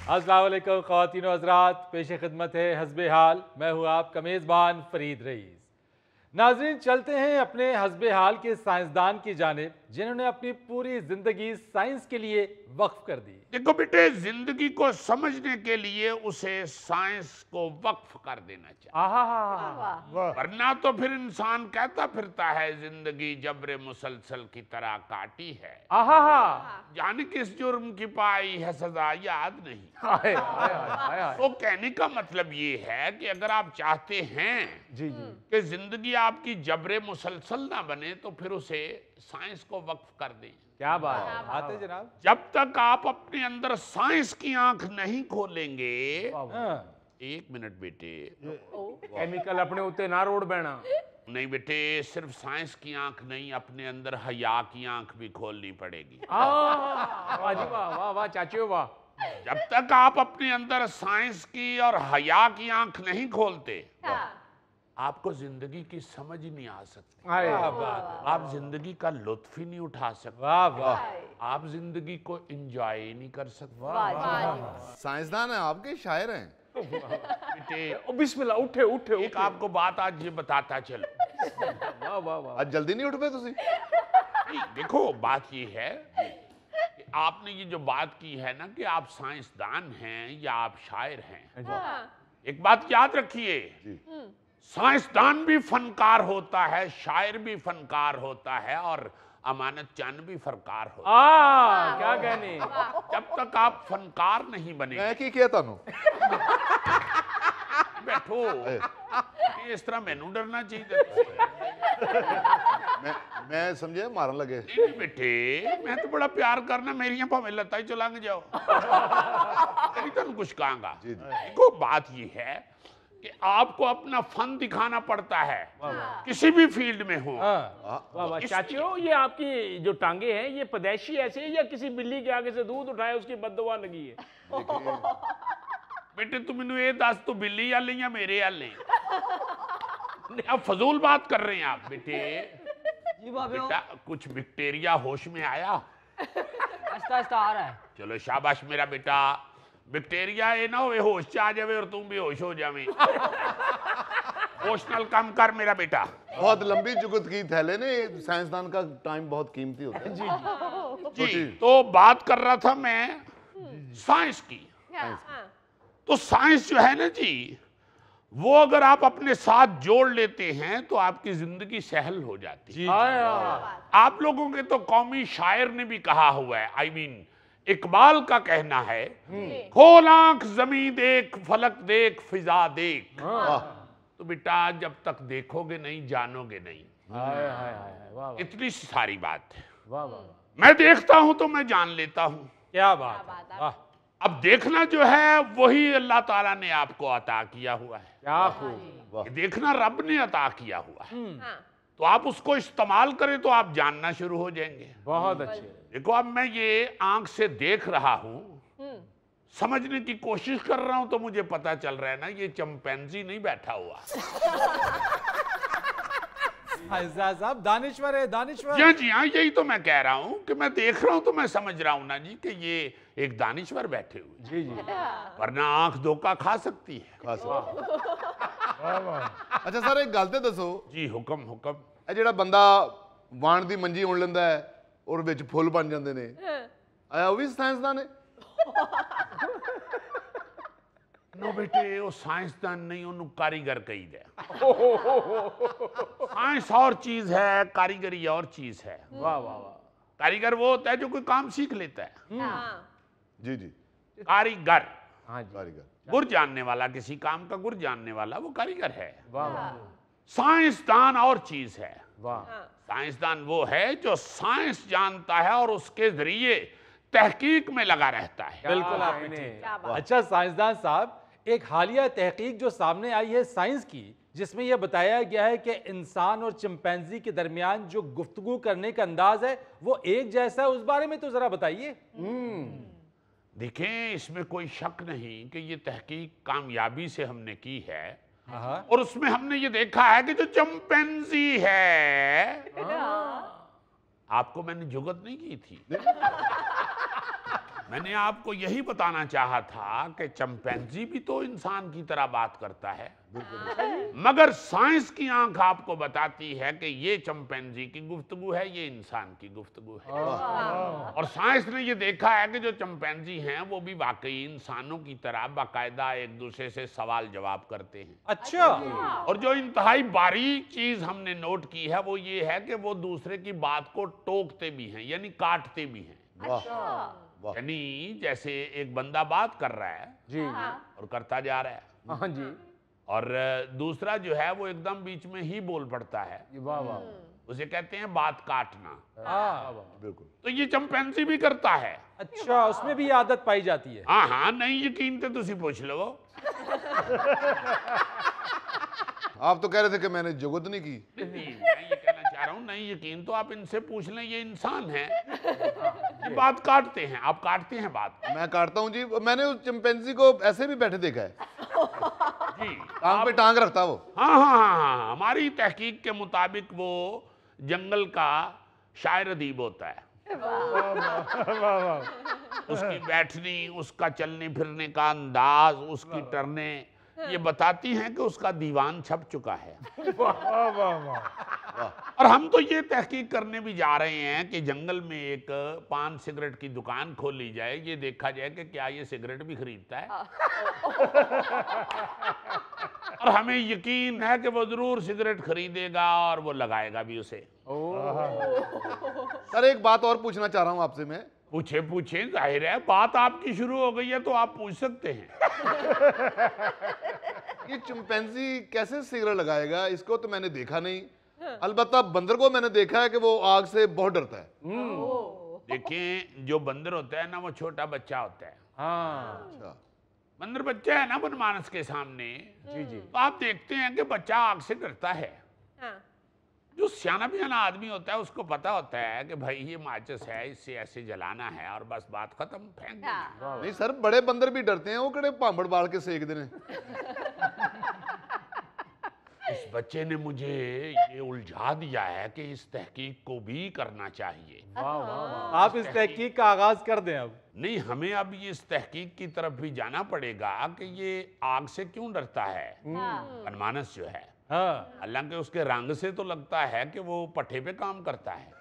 अस्सलाम वालेकुम ख़वातीन व हज़रात, पेश खिदमत है हस्बे हाल। मैं हूँ आपका मेज़बान फ़रीद रईस। नाज़रीन, चलते हैं अपने हस्बे हाल के साइंसदान की जानिब, जिन्होंने अपनी पूरी ज़िंदगी साइंस के लिए वक्फ कर दी। देखो बेटे, जिंदगी को समझने के लिए उसे साइंस को वक्फ कर देना चाहिए, वरना तो फिर इंसान कहता फिरता है जिंदगी जबरे मुसलसल की तरह काटी है, जाने किस जुर्म की पाई है सजा याद नहीं। तो कहने का मतलब ये है कि अगर आप चाहते हैं कि जिंदगी आपकी जबरे मुसलसल ना बने तो फिर उसे साइंस को वक्फ कर दें। क्या बात है, आते जनाब। जब तक आप अपने अंदर साइंस की आंख नहीं खोलेंगे। एक मिनट बेटे, केमिकल अपने उत्ते ना रोड बैना। नहीं बेटे, सिर्फ साइंस की आंख नहीं, अपने अंदर हया की आंख भी खोलनी पड़ेगी। वाह जी वाह, वाह वाह चाचो वाह। जब तक आप अपने अंदर साइंस की और हया की आंख नहीं खोलते, आपको जिंदगी की समझ ही नहीं आ सकती। आप जिंदगी का लुत्फ ही नहीं उठा सकते। वाह वाह। आप जिंदगी को एंजॉय ही नहीं कर सकते। साइंसदान है आपके, शायर हैं। बेटे बिस्मिल्लाह, उठे उठे एक आपको बात आज ये बताता चलो। वाह वाह वाह। आज जल्दी नहीं उठ पे तुसी? नहीं, देखो बात ये है कि आपने ये जो बात की है ना कि आप साइंसदान हैं या आप शायर हैं, एक बात याद रखिए, साइंसदान भी फनकार होता है, शायर भी फनकार होता है और अमानत चंद भी फनकार होता है। क्या कहने। जब तक आप फनकार नहीं बने। मैं की किया तानू? बैठो, इस तरह मैनू डरना चाहिए। मैं समझे मारन लगे। नहीं बेटे, मैं तो बड़ा प्यार करना, मेरी भावें लत्ता ही चलांग जाओ, नहीं तो कुछ कहूंगा। देखो बात ये है कि आपको अपना फन दिखाना पड़ता है, किसी भी फील्ड में हो। वाह वाह चाचो, ये आपकी जो टांगे हैं ये पैदाइशी ऐसे है या किसी बिल्ली के आगे से दूध उठाया उसकी बददुआ लगी है? बेटे तू मैनू ये दस, तू बिल्ली वाले या मेरे वाले? अब फजूल बात कर रहे हैं आप बेटे। बेटा कुछ बैक्टीरिया होश में आया? आस्ता आस्ता आ रहा है। चलो शाबाश मेरा बेटा। बैक्टीरिया ये ना होवे होश च आ जावे और तुम बेहोश हो जावे। होश नाल काम कर मेरा बेटा। बहुत लंबी जुगत की थैले ने, साइंसदान का टाइम बहुत कीमती होता है। जी, तो बात कर रहा था मैं साइंस की। तो साइंस जो है ना जी, वो अगर आप अपने साथ जोड़ लेते हैं तो आपकी जिंदगी सहल हो जाती है। आप लोगों के तो कौमी शायर ने भी कहा हुआ है, I mean, इकबाल का कहना है, खोल आंख जमीन देख, फलक देख, फिजा देख। तो बेटा जब तक देखोगे नहीं जानोगे नहीं। इतनी सारी बात है। मैं देखता हूं तो मैं जान लेता हूं। क्या बात है। अब देखना जो है वही अल्लाह ताला ने आपको अता किया हुआ है। क्या खूब। देखना रब ने अता किया हुआ है, तो आप उसको इस्तेमाल करें तो आप जानना शुरू हो जाएंगे। बहुत अच्छे। देखो अब मैं ये आंख से देख रहा हूं, समझने की कोशिश कर रहा हूं, तो मुझे पता चल रहा है ना ये चिंपैंजी नहीं बैठा हुआ। साहब दानिश्वर है, दानिश्वर। जी हाँ, यही तो मैं कह रहा हूं कि मैं देख रहा हूं तो मैं समझ रहा हूं ना जी कि ये एक दानिश्वर बैठे हुए। जी जी। वरना आंख धोखा खा सकती है। अच्छा सर, एक गल ते दसो जी। हुक्म हुक्म। ਇਹ ਜਿਹੜਾ ਬੰਦਾ ਵਾਣ ਦੀ ਮੰਜੀ ਉਣ ਲੈਂਦਾ ਹੈ ਔਰ ਵਿੱਚ ਫੁੱਲ ਬਣ ਜਾਂਦੇ ਨੇ, ਆਇਆ ਉਹ ਵੀ ਸਾਇੰਸਦਾਨ ਹੈ? नो बेटे, वो साइंसदान नहीं, उन्होंने कारीगर कही दे। साइंस और चीज है, कारीगरी और चीज है। वाह वाह वाह। कारीगर वो होता है जो कोई काम सीख लेता है। जी जी। कारीगर, हाँ जी। कारीगर, गुर जानने वाला, किसी काम का गुर जानने वाला, वो कारीगर है। वाह वाह। साइंसदान और चीज है। वाह। साइंसदान वो है जो साइंस जानता है और उसके जरिए तहकीक में लगा रहता है। बिल्कुल आपने। अच्छा साइंसदान साहब, एक हालिया तहकीक जो सामने आई है साइंस की, जिसमें यह बताया गया है कि इंसान और चिंपैंजी के दरमियान जो गुफ्तगू करने का अंदाज है वो एक जैसा है, उस बारे में तो जरा बताइए। देखें, इसमें कोई शक नहीं कि ये तहकीक कामयाबी से हमने की है और उसमें हमने ये देखा है कि जो चिंपैंजी है, आपको मैंने जुगत नहीं की थी, मैंने आपको यही बताना चाहा था कि चिंपैंजी भी तो इंसान की तरह बात करता है, मगर साइंस की आंख आपको बताती है कि ये चिंपैंजी की गुफ्तगू है, ये इंसान की गुफ्तगू है। और साइंस ने ये देखा है कि जो चिंपैंजी हैं वो भी वाकई इंसानों की तरह बाकायदा एक दूसरे से सवाल जवाब करते हैं। अच्छा। और जो इंतहाई बारीक चीज हमने नोट की है वो ये है कि वो दूसरे की बात को टोकते भी हैं, यानी काटते भी हैं। वाह। यानी जैसे एक बंदा बात कर रहा है जी और करता जा रहा है, हाँ जी, और दूसरा जो है वो एकदम बीच में ही बोल पड़ता है, वाह वाह, उसे कहते हैं बात काटना। हाँ। बिल्कुल। तो ये चिंपैंजी भी करता है। अच्छा, उसमें भी आदत पाई जाती है। हाँ हाँ, नहीं यकीन तो तुसी पूछ लो। आप तो कह रहे थे कि मैंने जुगत नहीं की। नहीं, मैं ये कहना चाह रहा हूँ, नहीं यकीन तो आप इनसे पूछ लें, ये इंसान है, ये बात काटते हैं। आप काटते हैं बात? मैं काटता हूँ जी। मैंने उस चिंपैंजी को ऐसे भी बैठे देखा है, जी, टांग पे टांग रखता वो। हाँ हाँ हाँ हाँ, हमारी तहकीक के मुताबिक वो जंगल का शायर अदीब होता है। उसकी बैठनी, उसका चलने फिरने का अंदाज, उसकी टर्ने ये बताती हैं कि उसका दीवान छप चुका है। और हम तो ये तहकीक करने भी जा रहे हैं कि जंगल में एक पान सिगरेट की दुकान खोल ली जाए, ये देखा जाए कि क्या ये सिगरेट भी खरीदता है। और हमें यकीन है कि वो जरूर सिगरेट खरीदेगा और वो लगाएगा भी उसे। सर एक बात और पूछना चाह रहा हूँ आपसे मैं। पूछे पूछे, जाहिर है बात आपकी शुरू हो गई है तो आप पूछ सकते हैं। ये चिंपैंजी कैसे सिगरेट लगाएगा? इसको तो मैंने देखा नहीं। अलबत्ता बंदर को मैंने देखा है कि वो आग से बहुत डरता है। देखें, जो बंदर होता है ना वो छोटा बच्चा होता है। हाँ अच्छा। बंदर बच्चा है ना बनमानस के सामने, जी जी, तो आप देखते हैं कि बच्चा आग से डरता है। जो सियाना बियाना आदमी होता है उसको पता होता है कि भाई ये माचिस है, इससे ऐसे जलाना है और बस बात खत्म, फेंक देना। नहीं सर, बड़े बंदर भी डरते हैं, वो कड़े पांबड़ बाल के सेक देने। इस बच्चे ने मुझे ये उलझा दिया है कि इस तहकीक को भी करना चाहिए। वाह वाह, आप इस तहकीक का आगाज कर दें अब। नहीं, हमें अब ये इस तहकीक की तरफ भी जाना पड़ेगा कि ये आग से क्यों डरता है बनमानस जो है। हाँ। हालांकि उसके रंग से तो लगता है कि वो पट्टे पे काम करता है।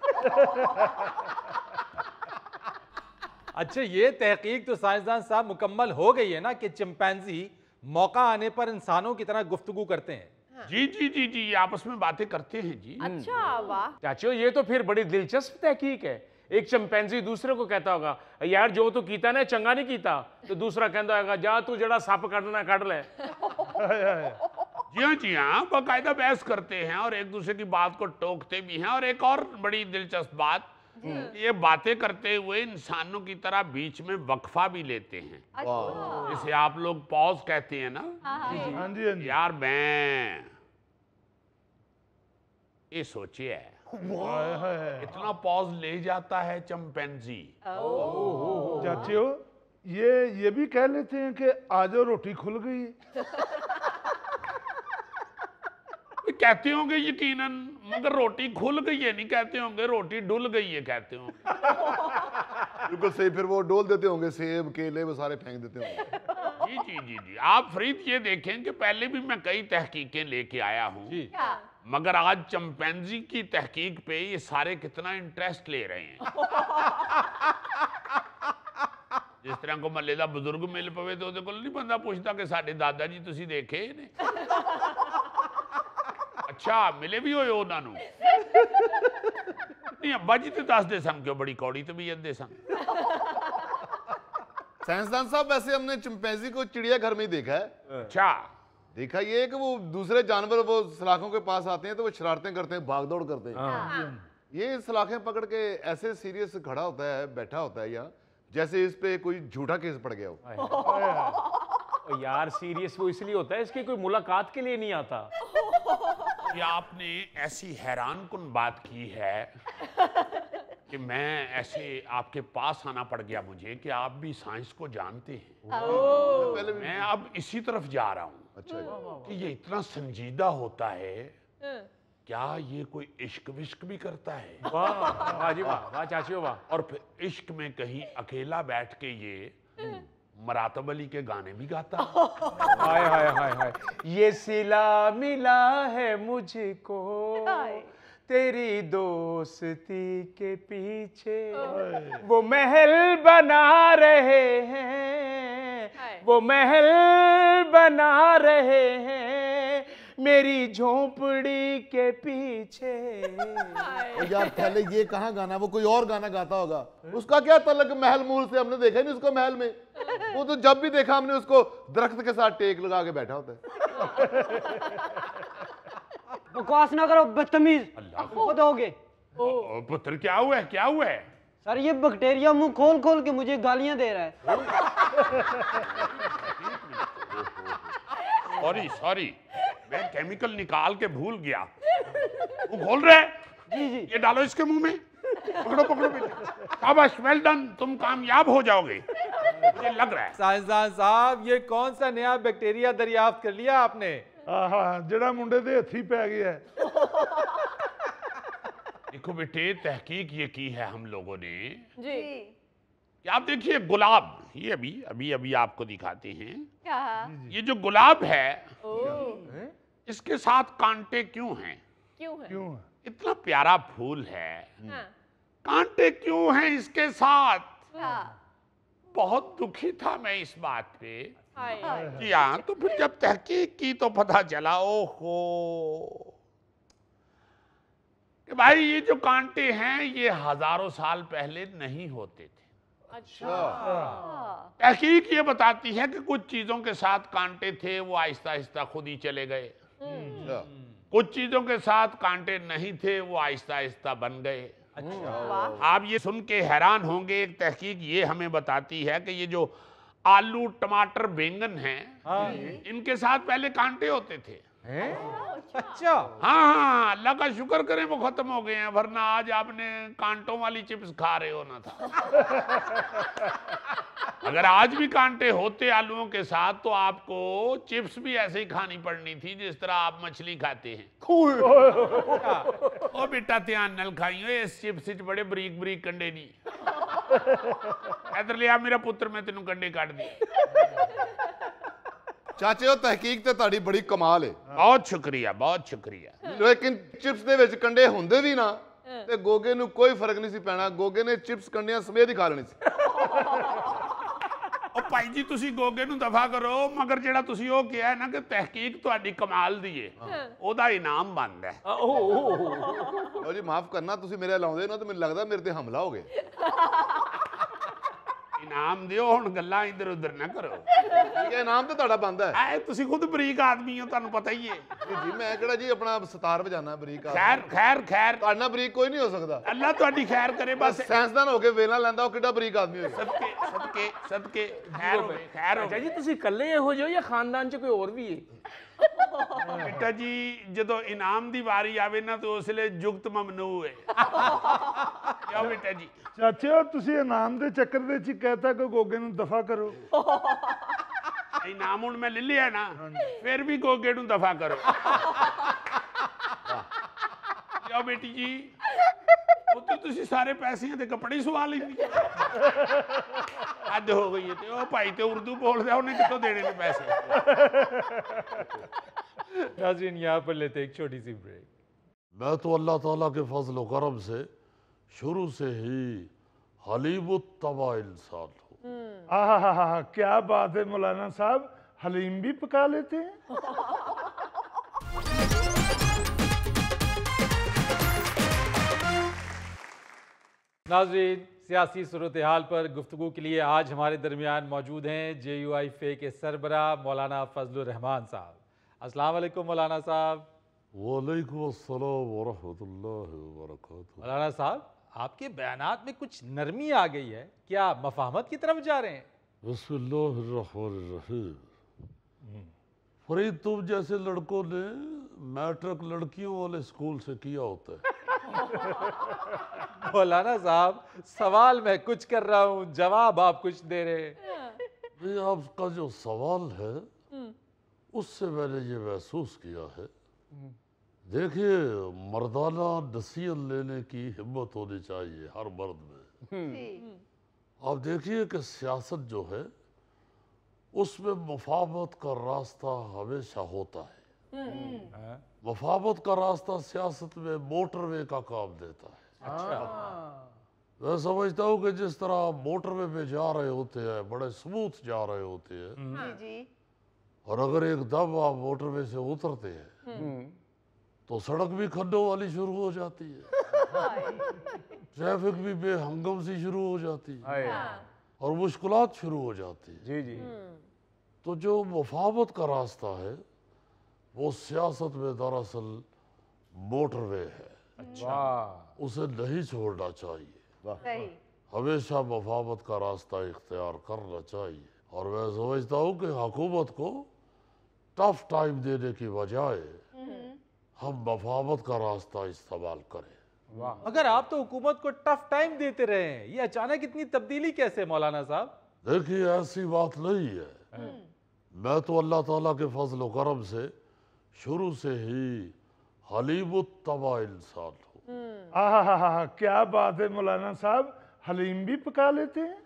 अच्छा, ये तहकीक तो साइंसदान साहब मुकम्मल हो गई है ना कि चिंपैंजी मौका आने पर इंसानों की तरह गुफ्तगू करते हैं। जी जी जी जी, आपस में बातें करते हैं जी। अच्छा, वाह। चाचो ये तो फिर बड़ी दिलचस्प तहकीक है। एक चिंपैंजी दूसरे को कहता होगा, यार जो तू कीता ना चंगा नहीं कीता, तो दूसरा कहता होगा, जा तू जड़ा सप कटना कट ले। जी हाँ, बाकायदा बहस करते हैं और एक दूसरे की बात को टोकते भी हैं। और एक और बड़ी दिलचस्प बात, ये बातें करते हुए इंसानों की तरह बीच में वक्फा भी लेते हैं। जिसे आप लोग पॉज कहते हैं ना। हाँ जी। यार मैं ये सोचिए, इतना पॉज ले जाता है चिंपैंजी। चाचियो, ये भी कह लेते हैं कि आज रोटी खुल गई। कहते होंगे यकीनन, मगर रोटी खुल गई है नहीं कहते होंगे, रोटी डुल गई है कहते होंगे। बिल्कुल सही। फिर वो डोल देते होंगे, सेब केले वो सारे फेंक देते होंगे। जी जी जी जी, आप फरीद ये देखें कि पहले भी मैं कई तहकीकें लेके आया हूँ, मगर आज चिंपैंजी की तहकीक पे ये सारे कितना इंटरेस्ट ले रहे हैं। जिस तरह को मल्ले दा बुजुर्ग मिल पवे तो को नहीं बंदा पूछता कि साडे दादा जी तुसी देखे ने। अच्छा, मिले भी होए उन्हां नूं? नहीं, अब्बा जी तो दसदे सन कि बड़ी कौड़ी तबीयत दे सन। साइंसदान साहब, वैसे हमने चिंपैंजी को चिड़ियाघर में ही देखा है। अच्छा, देखा ये है कि वो दूसरे जानवर वो सलाखों के पास आते हैं तो वो शरारतें करते हैं, भाग दौड़ करते हैं। ये सलाखें पकड़ के ऐसे सीरियस खड़ा होता है, बैठा होता है यहाँ, जैसे इस पे कोई झूठा केस पड़ गया हो। यार सीरियस वो इसलिए होता है, इसकी कोई मुलाकात के लिए नहीं आता। ये आपने ऐसी हैरानकुन बात की है कि मैं ऐसे आपके पास आना पड़ गया मुझे कि आप भी साइंस को जानते हैं। पहले भी। मैं अब इसी तरफ जा रहा हूँ अच्छा जी। कि ये इतना संजीदा होता है क्या ये कोई इश्क विश्क भी करता है? वाह वाह जी वाह, वाह चाचियो वाह। और फिर इश्क में कहीं अकेला बैठ के ये मरातब अली के गाने भी गाता है? हाय हाय हाय हाय, ये सिला मिला है मुझको तेरी दोस्ती के पीछे, वो महल बना रहे हैं, वो महल बना रहे हैं मेरी झोंपड़ी के पीछे। यार पहले ये कहाँ गाना, वो कोई और गाना गाता होगा। उसका क्या तल्लुक महल मूल से, हमने देखा ही नहीं उसको महल में। वो तो जब भी देखा हमने उसको दरख्त के साथ टेक लगा के बैठा होता है। बकवास ना करो बदतमीज, खुद होगे। ओ पुत्र, क्या हुआ है, क्या हुआ है? सर ये बैक्टीरिया मुंह खोल खोल के मुझे गालियां दे रहा है। सॉरी सॉरी, मैं केमिकल निकाल के भूल गया। वो खोल रहा है? जी जी। ये डालो इसके मुंह में, पकड़ो पकड़ो बेटे। शाबाश, वेल डन, तुम कामयाब हो जाओगे, मुझे लग रहा है। साइंसदान साहब, ये कौन सा नया बैक्टीरिया दरियाफ्त कर लिया आपने? जड़ा मुंडे दे हथी पै गया है। देखो बेटे, तहकीक ये की है हम लोगों ने जी। कि आप देखिए गुलाब, ये अभी अभी अभी आपको दिखाते हैं। क्या? ये जो गुलाब है, ओह, इसके साथ कांटे क्यों हैं? क्यों है? क्यों? इतना प्यारा फूल है, हाँ, कांटे क्यों हैं इसके साथ? हाँ, बहुत दुखी था मैं इस बात पे। हाय, जी हाँ, तो फिर जब तहकीक की तो पता चला, ओहो, कि भाई ये जो कांटे हैं ये हजारों साल पहले नहीं होते थे। अच्छा, तहकीक ये बताती है कि कुछ चीजों के साथ कांटे थे, वो आहिस्ता आहिस्ता खुद ही चले गए। कुछ चीजों के साथ कांटे नहीं थे, वो आहिस्ता आहिस्ता बन गए। वाह, आप ये सुन के हैरान होंगे, एक तहकीक ये हमें बताती है कि ये जो आलू टमाटर बैंगन हैं, इनके साथ पहले कांटे होते थे। अच्छा, हाँ हाँ, अल्लाह का शुक्र करें वो खत्म हो गए हैं, वरना आज आपने कांटों वाली चिप्स खा रहे होना था। अगर आज भी कांटे होते आलूओं के साथ तो आपको चिप्स भी ऐसे ही खानी पड़नी थी जिस तरह आप मछली खाते हैं। ओ बेटा ध्यान नल खाइयो, इस चिप्स च बड़े बरीक बरीक कंडे नहीं। इधर ले आ मेरा पुत्र, मैं तेनों कंडे काट दिए। ਚਾਚੇ ਉਹ ਤਹਿਕੀਕ ਤੇ ਤੁਹਾਡੀ ਬੜੀ ਕਮਾਲ ਹੈ। बहुत शुक्रिया, बहुत शुक्रिया। ਲੇਕਿਨ ਚਿਪਸ ਦੇ ਵਿੱਚ ਕੰਡੇ ਹੁੰਦੇ ਵੀ ਨਾ ਤੇ ਗੋਗੇ ਨੂੰ ਕੋਈ ਫਰਕ ਨਹੀਂ ਸੀ ਪੈਣਾ। ਗੋਗੇ ਨੇ ਚਿਪਸ ਕੰਡਿਆਂ ਸਮੇਤ ਹੀ ਖਾ ਲੈਣੀ ਸੀ। ਉਹ ਭਾਈ ਜੀ ਤੁਸੀਂ ਗੋਗੇ ਨੂੰ ਦਫਾ ਕਰੋ, ਮਗਰ ਜਿਹੜਾ ਤੁਸੀਂ ਉਹ ਕਿਹਾ ਨਾ ਕਿ ਤਹਿਕੀਕ ਤੁਹਾਡੀ ਕਮਾਲ ਦੀ ਏ, ਉਹਦਾ ਇਨਾਮ ਬਣਦਾ ਹੈ। ਲਓ ਜੀ ਮਾਫ ਕਰਨਾ, ਤੁਸੀਂ ਮੇਰੇ ਲਾਉਂਦੇ ਨਾ ਤੇ ਮੈਨੂੰ ਲੱਗਦਾ ਮੇਰੇ ਤੇ ਹਮਲਾ ਹੋ ਗਿਆ। ਇਨਾਮ ਦਿਓ, ਹੁਣ ਗੱਲਾਂ ਇੱਧਰ ਉੱਧਰ ਨਾ ਕਰੋ। ਠੀਕ ਹੈ, ਇਨਾਮ ਤੇ ਤੁਹਾਡਾ ਬਣਦਾ ਹੈ। ਐ ਤੁਸੀਂ ਖੁਦ ਬਰੀਕ ਆਦਮੀ ਹੋ, ਤੁਹਾਨੂੰ ਪਤਾ ਹੀ ਹੈ। ਜੀ ਮੈਂ ਕਿਹੜਾ ਜੀ ਆਪਣਾ ਸਤਾਰ ਵਜਾਣਾ ਬਰੀਕ ਆ। ਖੈਰ ਖੈਰ ਖੈਰ, ਤੁਹਾਡਾ ਬਰੀਕ ਕੋਈ ਨਹੀਂ ਹੋ ਸਕਦਾ। ਅੱਲਾ ਤੁਹਾਡੀ ਖੈਰ ਕਰੇ। ਬਸ ਸਾਇੰਸਦਾਨ ਹੋ ਕੇ ਵੇਲਾ ਲੈਂਦਾ ਉਹ ਕਿੱਡਾ ਬਰੀਕ ਆਦਮੀ ਹੋਏਗਾ। ਸਦਕੇ ਸਦਕੇ ਸਦਕੇ ਖੈਰ ਹੋਵੇ, ਖੈਰ ਅੱਛਾ ਹੋਵੇ। ਜੀ, ਤੁਸੀਂ ਇਕੱਲੇ ਇਹੋ ਜਿਹੇ ਹੋ ਜਾਂ ਖਾਨਦਾਨ ਚ ਕੋਈ ਹੋਰ ਵੀ ਹੈ? बेटा जी ਜਦੋਂ ਇਨਾਮ ਦੀ ਵਾਰੀ ਆਵੇ ਨਾ तो उसले जुगत ममनू है। क्या बेटा जी? ਚਾਚੇ ਉਹ ਤੁਸੀਂ ਇਨਾਮ ਦੇ ਚੱਕਰ ਦੇ ਵਿੱਚ ਹੀ ਕਹਿਤਾ ਕਿ ਗੋਗੇ ਨੂੰ ਦਫਾ ਕਰੋ। ਇਨਾਮ ਹੁਣ ਮੈਂ ਲੈ ਲਿਆ ਨਾ, ਫਿਰ ਵੀ ਗੋਗੇ ਨੂੰ ਦਫਾ ਕਰੋ। क्या बेटी जी? ਉਹ ਤੁਸੀਂ ਸਾਰੇ ਪੈਸਿਆਂ ਦੇ ਕੱਪੜੇ ਸਵਾ ਲੈਂਦੀ। ਹੱਦ ਹੋ ਗਈ ਤੇ ਉਹ ਭਾਈ ਤੇ ਉਰਦੂ ਬੋਲਦਾ, ਉਹਨੇ ਕਿੱਥੋਂ ਦੇਣੇ ਨੇ ਪੈਸੇ? नाज़रीन यहाँ पर लेते एक छोटी सी ब्रेक। मैं तो अल्लाह ताला के फजल करम से शुरू से ही हलीमुत्तबा इंसान हूँ। आहा, क्या बात है मौलाना साहब, हलीम भी पका लेते हैं। नाज़रीन, सियासी सूरत हाल पर गुफ्तगू के लिए आज हमारे दरमियान मौजूद हैं JUIFA के सरबरा मौलाना फजलुर रहमान साहब। अस्सलाम वालेकुम मौलाना साहब। वालेकुम अस्सलाम वरहमतुल्लाहि वबरकातुहू। मौलाना साहब, आपके बयानात में कुछ नरमी आ गई है, क्या मफाहमत की तरफ जा रहे हैं? बिस्मिल्लाहिर्रहमानिर्रहीम। फरीद, तुम जैसे लड़कों ने मैट्रिक लड़कियों वाले स्कूल से किया होता है। मौलाना साहब, सवाल मैं कुछ कर रहा हूँ, जवाब आप कुछ दे रहे हैं। नहीं, आपका जो सवाल है उससे मैंने ये महसूस किया है देखिए, मर्दाना डिसीजन लेने की हिम्मत होनी चाहिए हर मर्द में। जी आप देखिए कि सियासत जो है उसमें मुफावत का रास्ता हमेशा होता है। मुफावत का रास्ता सियासत में मोटरवे का काम देता है। मैं समझता हूँ कि जिस तरह आप मोटरवे पे जा रहे होते हैं, बड़े स्मूथ जा रहे होते हैं, जी और अगर एकदम आप मोटरवे से उतरते हैं तो सड़क भी खड्डों वाली शुरू हो जाती है, ट्रैफिक भी बेहंगम सी शुरू हो जाती है और मुश्किलात शुरू हो जाती है। जी जी। तो जो मुफावत का रास्ता है वो सियासत में दरअसल मोटरवे है, वाह। उसे नहीं छोड़ना चाहिए। सही हमेशा मुफावत का रास्ता इख्तियार करना चाहिए। और मैं समझता हूँ कि हुकूमत को टफ टाइम देने की बजाय हम मुफावत का रास्ता इस्तेमाल करें। मगर आप तो हुकूमत को टफ टाइम देते रहे हैं, ये अचानक इतनी तब्दीली कैसे मौलाना साहब? देखिए, ऐसी बात नहीं है। मैं तो अल्लाह ताला के फजल व करम से शुरू से ही हलीमुत्तबा इंसान हूँ। आहा, क्या बात है मौलाना साहब, हलीम भी पका लेते हैं?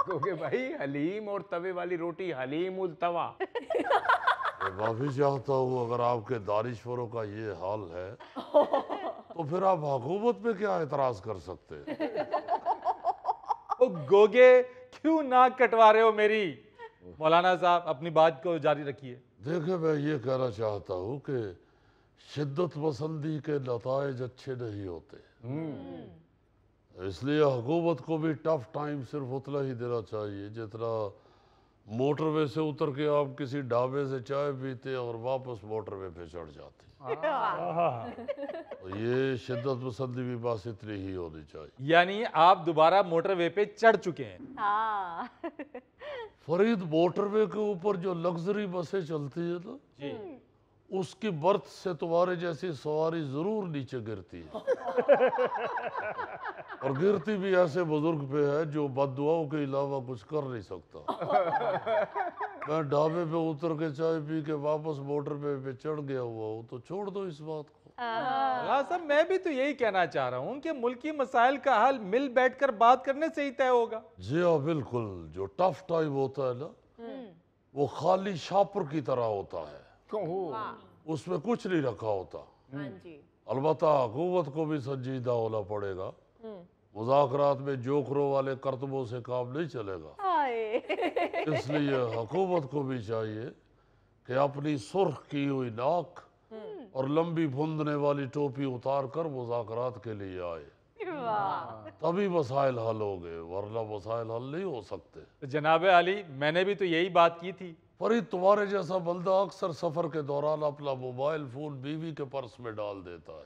क्योंकि भाई हलीम और तवे वाली रोटी हलीम उल तवा। मैं माफी चाहता हूँ अगर आपके दानिश्वरों का ये हाल है, तो फिर आप हुकूमत पे क्या एतराज कर सकते हैं? ओ गोगे, क्यों नाक कटवा रहे हो मेरी? मौलाना साहब अपनी बात को जारी रखिए। देखिए, मैं ये कहना चाहता हूँ कि शिद्दत पसंदी के नताइज अच्छे नहीं होते, इसलिए हुकूमत को भी टफ टाइम सिर्फ उतना ही देना चाहिए जितना मोटरवे से उतर के आप किसी ढाबे से चाय पीते और वापस मोटरवे पे चढ़ जाते। तो ये शिद्दत पसंदी भी बस इतनी ही होनी चाहिए। यानी आप दोबारा मोटरवे पे चढ़ चुके हैं? हाँ फरीद, मोटरवे के ऊपर जो लग्जरी बसें चलती है ना, जी, उसकी बर्थ से तुम्हारे जैसी सवारी जरूर नीचे गिरती है। और गिरती भी ऐसे बुजुर्ग पे है जो बददुआओं के अलावा कुछ कर नहीं सकता। मैं ढाबे पे उतर के चाय पी के वापस मोटरवे पे चढ़ गया हुआ हूँ, तो छोड़ दो इस बात को। मौलाना साहब मैं भी तो यही कहना चाह रहा हूँ कि मुल्की मसाइल का हल मिल बैठकर बात करने से ही तय होगा। जी हाँ, बिल्कुल। जो टफ टाइम होता है ना, वो खाली शापर की तरह होता है, उसमें कुछ नहीं रखा होता। हाँ जी अलबत्ता हुकूमत को भी संजीदा होना पड़ेगा। मुज़ाकरात में जोकरों वाले करतबों से काम नहीं चलेगा। इसलिए हुकूमत को भी चाहिए कि अपनी सुर्ख की हुई नाक और लंबी फुंदने वाली टोपी उतार कर मुज़ाकरात के लिए आए, तभी मसाइल हल होंगे, वरना मसाइल हल नहीं हो सकते। जनाब अली, मैंने भी तो यही बात की थी। फरीद, तुम्हारे जैसा बंदा अक्सर सफर के दौरान अपना मोबाइल फोन बीवी के पर्स में डाल देता है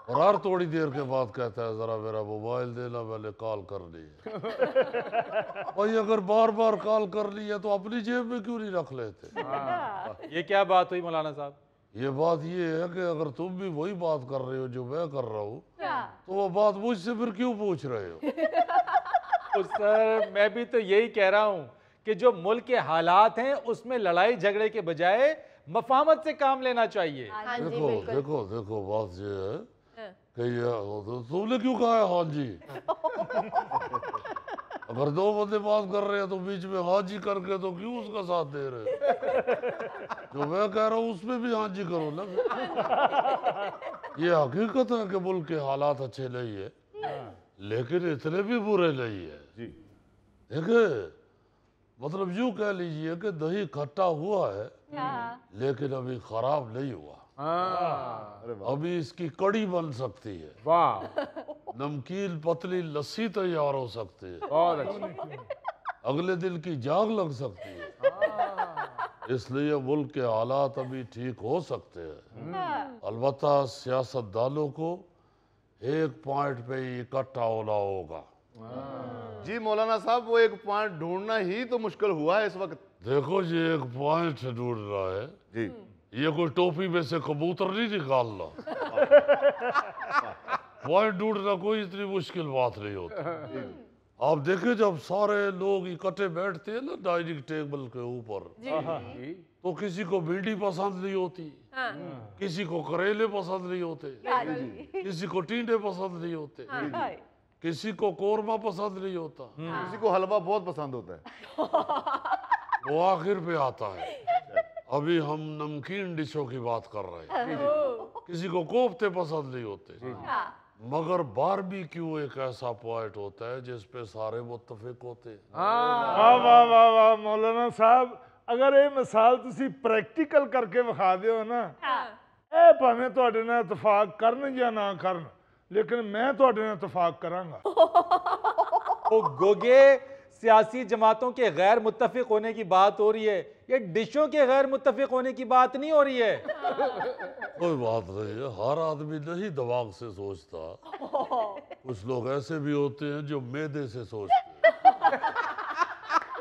और हर थोड़ी देर के बाद कहता है जरा मेरा मोबाइल देना, मैंने कॉल करनी है। भाई, अगर बार बार कॉल कर ली है तो अपनी जेब में क्यों नहीं रख लेते? ये क्या बात हुई मौलाना साहब? ये बात ये है कि अगर तुम भी वही बात कर रहे हो जो मैं कर रहा हूँ, तो वो बात मुझसे फिर क्यों पूछ रहे हो? तो सर मैं भी तो यही कह रहा हूँ कि जो मुल्क के हालात हैं उसमें लड़ाई झगड़े के बजाय मफाहमत से काम लेना चाहिए। हाँ जी देखो बिल्कुल देखो देखो, बात ये है कि ये तुमने क्यों कहा है हाँ जी? अगर दो बंदे बात कर रहे हैं तो बीच में हाँ जी करके तो क्यों उसका साथ दे रहे हो? जो मैं कह रहा हूँ उसमें भी हाँ जी करो ना। ये हकीकत है कि मुल्क के हालात अच्छे नहीं है, लेकिन इतने भी बुरे नहीं है। देखिए, मतलब यूं कह लीजिए कि दही खट्टा हुआ है लेकिन अभी खराब नहीं हुआ। अभी इसकी कड़ी बन सकती है, वाह, नमकीन पतली लस्सी तैयार हो सकती है, बहुत अच्छी। अगले दिन की जाग लग सकती है। इसलिए मुल्क के हालात अभी ठीक हो सकते हैं। अलबत्ता सियासतदानों को एक पॉइंट पे इकट्ठा होना होगा। जी मौलाना साहब, वो एक पॉइंट ढूंढना ही तो मुश्किल हुआ है इस वक्त। देखो जी, एक पॉइंट ढूंढ रहा है जी, ये कोई टोपी में से कबूतर नहीं निकालना। पॉइंट ढूंढना कोई इतनी मुश्किल बात नहीं होती। आप देखें, जब सारे लोग इकट्ठे बैठते हैं ना डाइनिंग टेबल के ऊपर, तो किसी को भिंडी पसंद नहीं होती, हाँ किसी को करेले पसंद नहीं होते, हाँ जी किसी को टींडे पसंद नहीं होते, हाँ किसी को कोरमा पसंद नहीं होता, किसी को हलवा बहुत पसंद होता है। वो आखिर पे आता है। अभी हम नमकीन डिशों की बात कर रहे हैं। किसी को कोफ्ते पसंद नहीं होते, मगर बारबेक्यू एक ऐसा पॉइंट होता है जिस पे सारे मुत्तफिक होते हैं। वाह वाह वाह वाह मौलाना साहब, अगर ये मिसाल तुसी प्रैक्टिकल करके विखा दियो ना, ए भावें तुहाडे नाल इतफाक करन या ना करन, लेकिन मैं तुहाडे नाल इतफाक करांगा। तो गोगे सियासी जमातों के गैर मुत्तफिक होने की बात हो रही है, ये डिशों के गैर मुत्तफिक होने की बात नहीं हो रही है। कोई बात नहीं है, हर आदमी नहीं दिमाग से सोचता। कुछ लोग ऐसे भी होते हैं जो मैदे से सोचते हैं।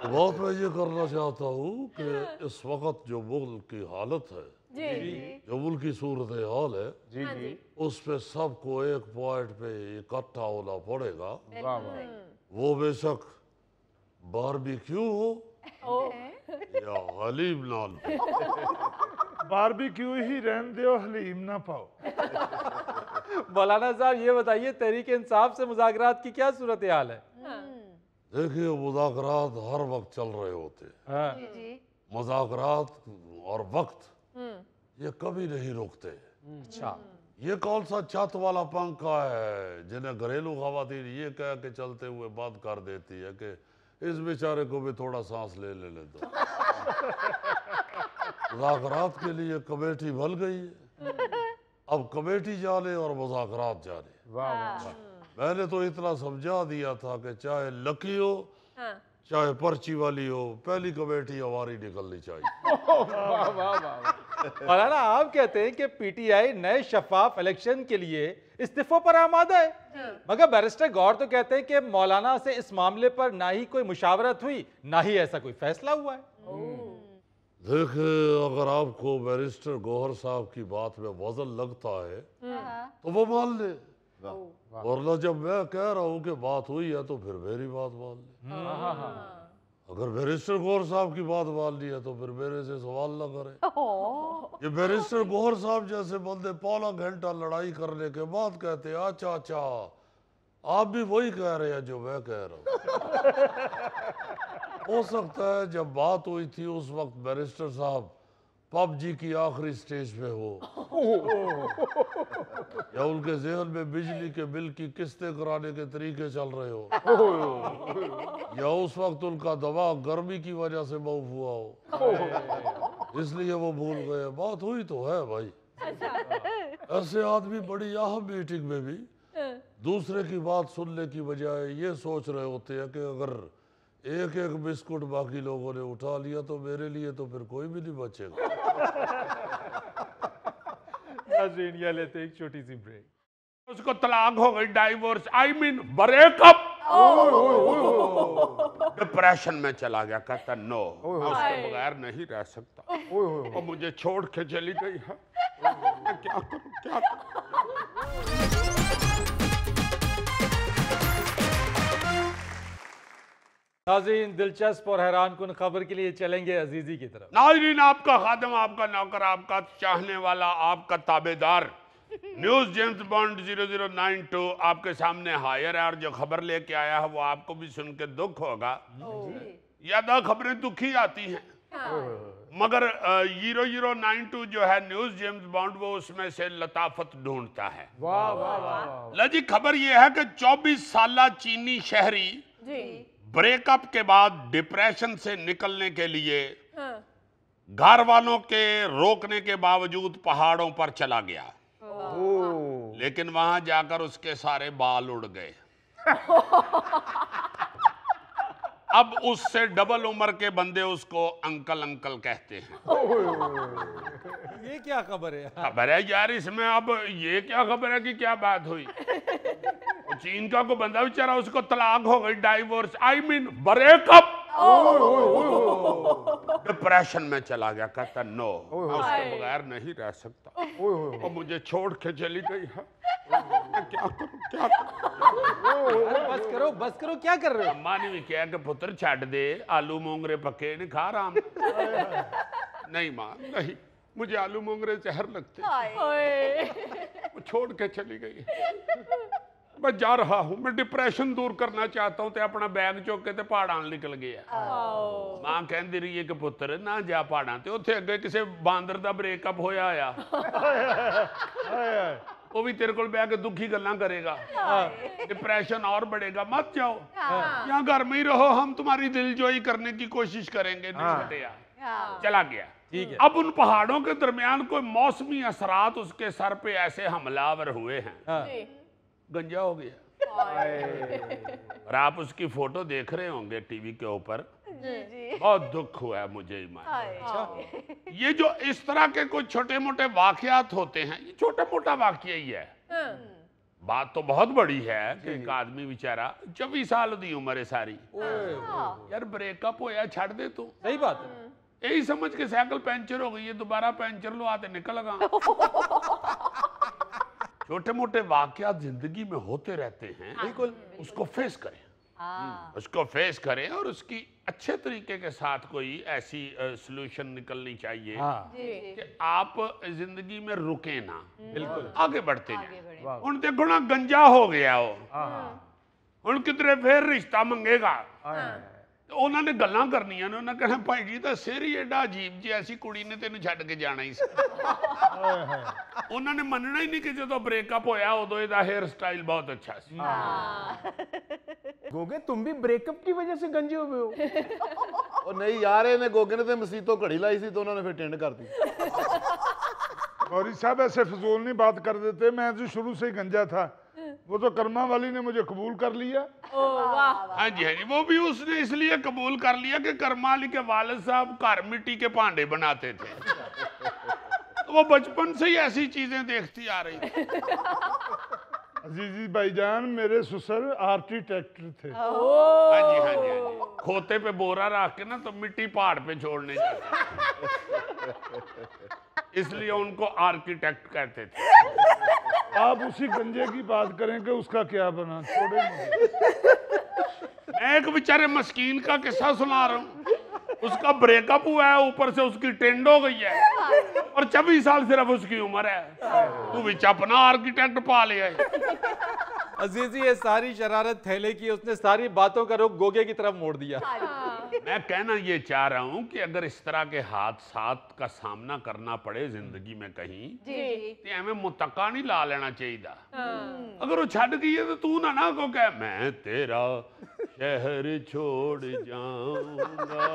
तो बात मैं ये करना चाहता हूँ कि इस वक्त जो मुल्क की हालत है, जो मुल्क की सूरत हाल है, जी जी उस पे सबको एक पॉइंट पे इकट्ठा होना पड़ेगा। वाह वाह वो बेशक बारबेक्यू हो या हलीम नान। बारबेक्यू ही रहन दो, हलीम ना पाओ। मौलाना साहब ये बताइए, तहरीक इंसाफ से मुज़ाकरात की क्या सूरत हाल है? देखिए, मुज़ाकरात हर वक्त चल रहे होते हैं। हाँ। मुज़ाकरात और वक्त ये कभी नहीं रुकते। अच्छा, ये कौन सा छत वाला पंखा है जिन्हें घरेलू खवातीन ये कह के चलते हुए बंद कर देती है कि इस बेचारे को भी थोड़ा सांस ले दो। मुज़ाकरात के लिए कमेटी बन गई है, अब कमेटी जाने और मुज़ाकरात जाने। वाह वाह मैंने तो इतना समझा दिया था कि चाहे लकी हो चाहे पर्ची वाली हो, पहली कमेटी हमारी निकलनी चाहिए। वाह वाह वाह। मौलाना आप कहते हैं कि पीटीआई नए शफाफ इलेक्शन के लिए इस्तीफों पर आमादा है, मगर बैरिस्टर गौर तो कहते हैं कि मौलाना से इस मामले पर ना ही कोई मुशावरत हुई, ना ही ऐसा कोई फैसला हुआ है। देखिए, अगर आपको बैरिस्टर गौहर साहब की बात में वजन लगता है तो वो मान ले, वरना जब मैं कह रहा हूँ कि बात हुई है तो फिर मेरी बात मान ले। अगर बैरिस्टर गौहर साहब की बात मान ली है तो फिर मेरे से सवाल ना करें। ये बैरिस्टर गौहर साहब जैसे बंदे पौना घंटा लड़ाई करने के बाद कहते हैं अच्छा अच्छा आप भी वही कह रहे हैं जो मैं कह रहा हूँ। हो सकता है जब बात हुई थी उस वक्त बैरिस्टर साहब पबजी की आखिरी स्टेज पे हो, या उनके जहन में बिजली के बिल की किस्तें कराने के तरीके चल रहे हो, या उस वक्त उनका दिमाग गर्मी की वजह से मऊफ हुआ हो, इसलिए वो भूल गए। बात हुई तो है भाई। ऐसे आदमी बड़ी अहम मीटिंग में भी दूसरे की बात सुनने की बजाय ये सोच रहे होते हैं कि अगर एक एक बिस्कुट बाकी लोगों ने उठा लिया तो मेरे लिए तो फिर कोई भी नहीं बचेगा। नाज़रीन, ये लेते हैं एक छोटी सी ब्रेक। उसको तलाक हो गई, divorce, I mean breakup. Depression में चला गया, कहता नो मैं उसके बगैर नहीं रह सकता, वो मुझे छोड़ के चली गई है, मैं क्या करूं क्या करूं। नाज़रीन, दिलचस्प और हैरान कुन खबर के लिए चलेंगे अजीजी की तरफ। नाज़रीन, आपका खादम, आपका नौकर, आपका चाहने वाला, आपका ताबेदार न्यूज़ जेम्स बॉन्ड 0092 आपके सामने हायर है, और जो खबर लेके आया है वो आपको भी सुन के दुख होगा। ज्यादा खबरें दुखी आती हैं, मगर 0092 जो है न्यूज़ जेम्स बॉन्ड, वो उसमें से लताफत ढूंढता है। वाह वाह वाह। ला जी, खबर ये है कि 24 साला चीनी शहरी ब्रेकअप के बाद डिप्रेशन से निकलने के लिए घर वालों के रोकने के बावजूद पहाड़ों पर चला गया, लेकिन वहां जाकर उसके सारे बाल उड़ गए। अब उससे डबल उम्र के बंदे उसको अंकल अंकल कहते हैं। ये क्या खबर है? खबर है यार इसमें, अब ये क्या खबर है कि क्या बात हुई। चीन का को बंदा बेचारा, उसको तलाक हो गई, divorce, I mean breakup. Depression में चला गया, कहता नो मैं उसके बगैर नहीं रह सकता, वो मुझे छोड़ के चली गई है, मैं क्या करूं क्या करूं। बस करो, क्या कर रहे हो? अम्मा ने भी कहा कि पुत्र छड़ दे, आलू मोंगरे पके नहीं खा रहा, नहीं माँ नहीं, मुझे आलू मोंगरे जहर लगते, ओए वो छोड़ के चली गई। मैं जा रहा हूँ, मैं डिप्रेशन दूर करना चाहता हूँ, तो अपना बैग चुक के ते पहाड़ां निकल गया। मां कहती रही है कि पुत्र ना जा पहाड़ां ते, उत्थे अगे किसी बांदर दा ब्रेकअप होया आया, वो भी तेरे को बह के दुखी गल्लां करेगा, डिप्रेशन और बढ़ेगा, मत जाओ, यहाँ घर में ही रहो, हम तुम्हारी दिलजोई करने की कोशिश करेंगे। नहीं हटिया, चला गया। ठीक है। अब उन पहाड़ों के दरमियान कोई मौसमी असरात उसके सर पे ऐसे हमलावर हुए हैं, हाँ। गंजा हो गया। और आप उसकी फोटो देख रहे होंगे टीवी के ऊपर, बहुत दुख हुआ है मुझे ईमान। ये जो इस तरह के कोई छोटे मोटे वाकयात होते हैं, ये छोटा मोटा वाकया ही है। बात तो बहुत बड़ी है कि एक आदमी बेचारा 24 साल दी उम्र है सारी, यार ब्रेकअप होया छड़ दे तू, सही बात है। यही समझ के साइकिल पंचर हो गई है, दोबारा पंचर लो आते निकल गा। छोटे मोटे वाकयात जिंदगी में होते रहते हैं, बिल्कुल। उसको फेस करें, उसको फेस करें और उसकी अच्छे तरीके के साथ कोई ऐसी सॉल्यूशन निकलनी चाहिए कि आप जिंदगी में रुके ना, बिल्कुल आगे बढ़ते जाएं। उन देखो ना गंजा हो गया वो, उन कितने फिर रिश्ता मंगेगा, तो उन्होंने गल्लां करनियां ने, उन्होंने कहना भाई जी तो सिर ही एडा अजीब जी, ऐसी कुड़ी ने तेन छड्ड के जाना ही सी। उन्होंने मनना ही नहीं कि जो ब्रेकअप होया उदों इहदा हेयर स्टाइल बहुत अच्छा सी। गोगे तुम भी ब्रेकअप की वजह से गंजे हुए हो? और नहीं यार, इन्हें गोगे ने तो मसीतों घड़ी लाई सी, तो उन्होंने फिर टेंड कर दी। गौरी साहब ऐसे फजूल नहीं बात कर देते, मैं जो शुरू से ही गंजा था, वो तो कर्मा वाली ने मुझे कबूल कर लिया। हाँ जी हाँ जी, वो भी उसने इसलिए कबूल कर लिया कि करमाली के वालिद साहब घर मिट्टी के भांडे बनाते थे, तो वो बचपन से ही ऐसी चीजें देखती आ रही थी। अजीजी भाईजान मेरे ससुर आर्किटेक्ट थे। हाँ जी हाँ जी हाँ जी, खोते पे बोरा रख के ना तो मिट्टी पहाड़ पे छोड़ने जाते, इसलिए उनको आर्किटेक्ट कहते थे। आप उसी गंजे की बात करें कि उसका क्या बना, छोड़े मुझे। मैं एक बेचारे मस्कीन का किस्सा सुना रहा हूँ, उसका ब्रेकअप हुआ है, ऊपर से उसकी टेंड हो गई है, और 24 साल सिर्फ उसकी उम्र है, तू भी अपना आर्किटेक्ट पा लिया है। अजीजी ये सारी शरारत थैले की, उसने सारी बातों का रुख गोगे की तरफ मोड़ दिया। मैं कहना ये चाह रहा हूँ कि अगर इस तरह के हादसात का सामना करना पड़े जिंदगी में कहीं, तो हमें मुतक्का नहीं ला लेना चाहिए। अगर वो छड़ गई है तो तू ना को कह मैं तेरा शहर छोड़ जाऊंगा,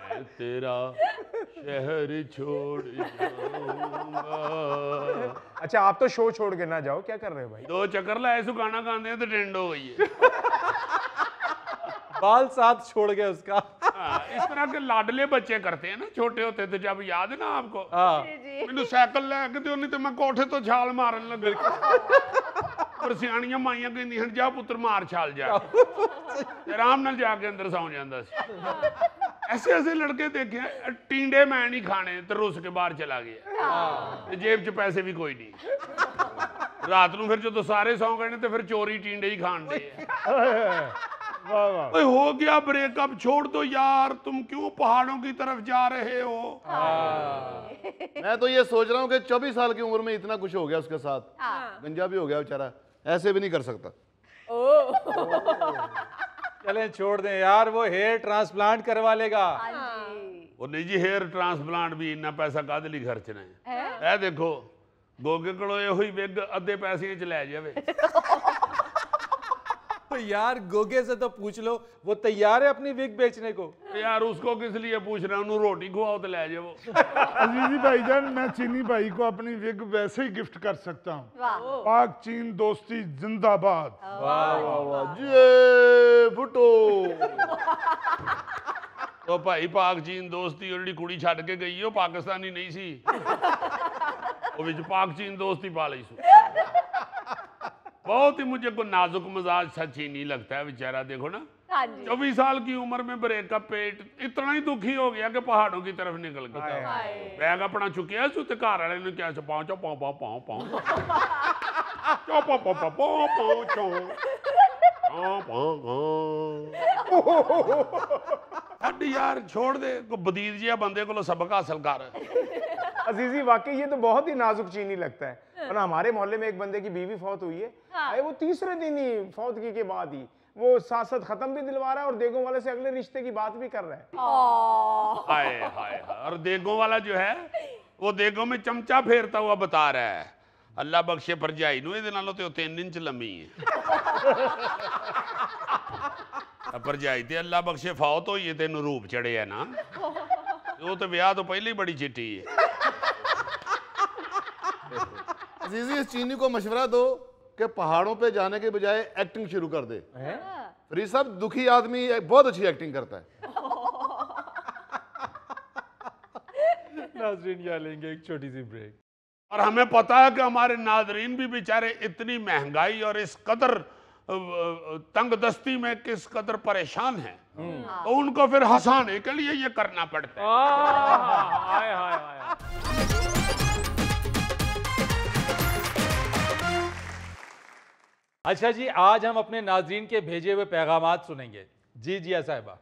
मैं तेरा शहर छोड़ जाऊंगा। अच्छा आप तो शो छोड़ के ना जाओ, क्या कर रहे हो भाई? 2 चक्कर लाए सु गाना गाने हैं तो टेंड हो गई है। बाल साथ छोड़ गए उसका। इस तरह के लाडले बच्चे करते हैं ना, छोटे होते थे जब, याद है ना आपको? मैंने साइकिल लैके दो, नहीं तो मैं कोठे तो छाल मारन लग पर सियाणियां माइयां कहंदी हन जा पुत्र मार छाल जा, आराम नाल जाके अंदर सौ जांदा सी। ऐसे ऐसे लड़के देखे, टींडे मैं नहीं खाने, तो रुस के बाहर चला गया, जेब च पैसे भी कोई नहीं। रात ਨੂੰ फिर जो सारे सौ गए तो फिर चोरी टींडे ही खान दे। वाह वाह। हो गया ब्रेकअप, छोड़ दो यार, तुम क्यों पहाड़ों की तरफ जा रहे हो? मैं तो ये सोच रहा हूँ कि 24 साल की उम्र में इतना कुछ हो गया उसके साथ, गंजा भी हो गया बेचारा, ऐसे भी नहीं कर सकता। चलें छोड़ दें यार, वो हेयर ट्रांसप्लांट करवा लेगा। वो नहीं जी, हेयर ट्रांसप्लांट भी इन्ना पैसा काहदे लई खर्चना है? ए देखो गोगे कोलों इहो ही विग अद्धे पैसे च लै जावे। तो यार गोगे से तो पूछ लो, वो तैयार है अपनी विग बेचने को। यार उसको किस लिए पूछ रहा हूँ, रोटी खुआओ तो ले जाओ। अजीजी भाईजान मैं चीनी भाई को अपनी विग वैसे ही गिफ्ट कर सकता हूँ। पाक चीन दोस्ती जिंदाबाद। वाह वाह वाह। जे भुट्टो। तो भाई पाक चीन दोस्ती और कुड़ी छड़ के गई हो, पाकिस्तानी नहीं सी, वो विच पाक चीन दोस्ती पा ली सु। बहुत ही मुझे को नाजुक मिजाज सच्ची नहीं लगता है बेचारा, देखो ना 24 साल की उम्र में ब्रेकअप पेट इतना ही दुखी हो गया कि पहाड़ों की तरफ निकल गया। बैग अपना चुकिया सु ते घर वाले ने क्या पहुंचो पाओ पाओ पाओ पाओ चो पाओ पाओ पाओ पाओ चो। छड़ यार छोड़ दे को बदीद जिहा बंदे को सबक हासिल कर। अजीजी वाकई ये तो बहुत ही नाजुक चीनी लगता है। और हमारे मोहल्ले में एक बंदे की बीवी फौत हुई है, अरे वो तीसरे दिन ही फौतगी के बाद ही वो साथ साथ खत्म भी दिलवा रहा है और देगों वाले से अगले रिश्ते की बात भी कर रहा है। हाय हाय हाय। और देगों वाला जो है वो देगों में चमचा फेरता हुआ बता रहा है, अल्लाह बख्शे भरजाई नूं इहदे नालों ते 3 इंच लंबी है। भरजाई ते अल्लाह बख्शे फौत होई है, तेनू रूप चढ़े है ना, वो तो ब्याह तो पहले ही बड़ी चिट्टी है। अजीजी इस चीनी को मशवरा दो कि पहाड़ों पे जाने के बजाय एक्टिंग शुरू कर दे। फरीद साहब दुखी आदमी बहुत अच्छी एक्टिंग करता है। नाज़रीन यहाँ लेंगे एक छोटी सी ब्रेक। और हमें पता है कि हमारे नाजरीन भी बेचारे इतनी महंगाई और इस कदर तंग दस्ती में किस कदर परेशान हैं, तो उनको फिर हंसाने के लिए ये करना पड़ता है। हाय हाय हाय। अच्छा जी, आज हम अपने नाजरीन के भेजे हुए पैगामात सुनेंगे। जी जिया साहिबा।